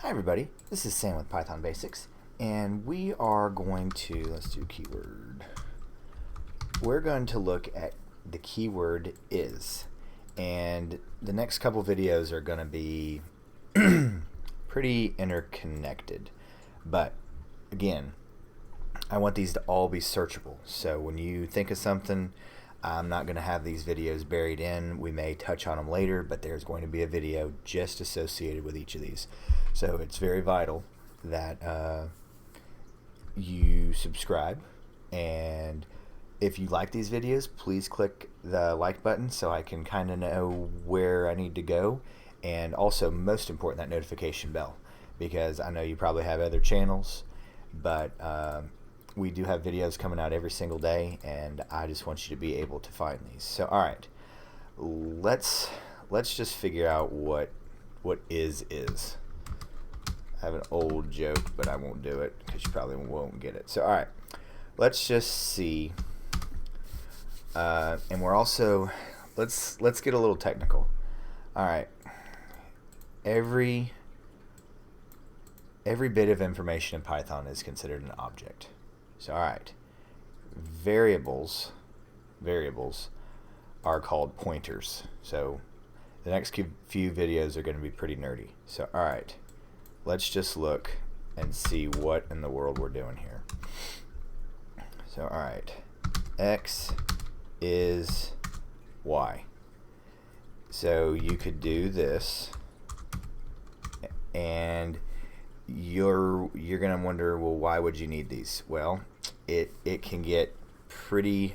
Hi everybody, this is Sam with Python Basics, and we are going to, let's do keyword. We're going to look at the keyword is, and the next couple videos are going to be pretty interconnected, but again, I want these to all be searchable. So when you think of something, I'm not going to have these videos buried in. We may touch on them later, but there's going to be a video just associated with each of these. So it's very vital that you subscribe, and if you like these videos, please click the like button so I can kind of know where I need to go, and also most important, that notification bell, because I know you probably have other channels, but we do have videos coming out every single day, and I just want you to be able to find these. So alright, let's just figure out what is. I have an old joke, but I won't do it because you probably won't get it. So alright, let's just see, and we're also, let's get a little technical. Alright, every bit of information in Python is considered an object. So alright, variables are called pointers. So the next few videos are going to be pretty nerdy. So alright, let's just look and see what in the world we're doing here. So alright, x is y. So you could do this, and you're gonna wonder, well, why would you need these? Well, it can get pretty,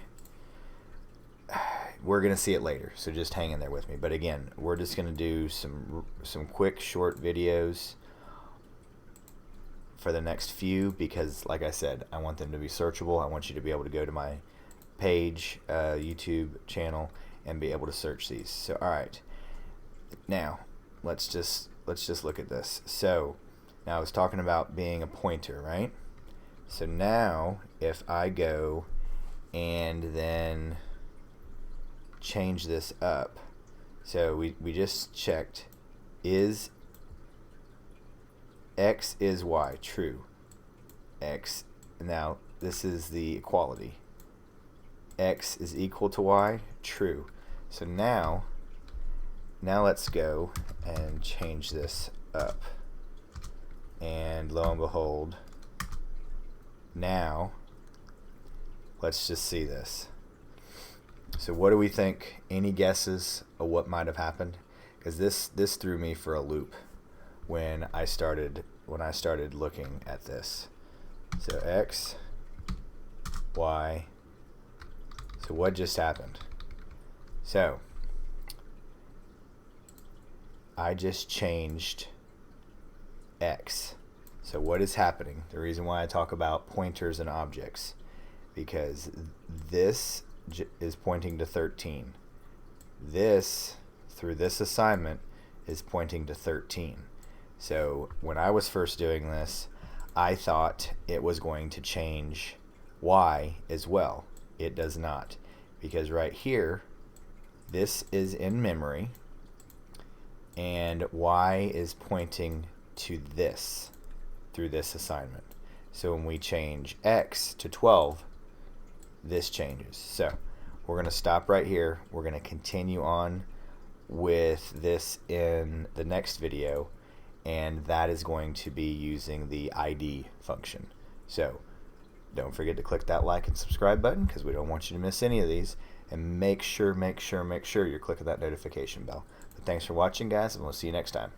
we're gonna see it later, so just hang in there with me. But again, we're just gonna do some quick short videos for the next few, because like I said, I want them to be searchable. I want you to be able to go to my page, YouTube channel, and be able to search these. So alright, now let's just look at this. So now I was talking about being a pointer, right? So now if I go and then change this up, so we just checked, is x is y, true. X, now this is the equality. X is equal to y, true. So now let's go and change this up. And lo and behold, now let's just see this. So what do we think? Any guesses of what might have happened? Because this threw me for a loop when I started looking at this. So x, y. So what just happened? So I just changed x. So what is happening? The reason why I talk about pointers and objects, because this is pointing to 13. This, through this assignment, is pointing to 13. So when I was first doing this, I thought it was going to change y as well. It does not, because right here, this is in memory, and y is pointing to this through this assignment. So when we change x to 12, this changes. So we're going to stop right here. We're going to continue on with this in the next video, and that is going to be using the ID function. So don't forget to click that like and subscribe button, because we don't want you to miss any of these, and make sure you're clicking that notification bell. But thanks for watching, guys, and we'll see you next time.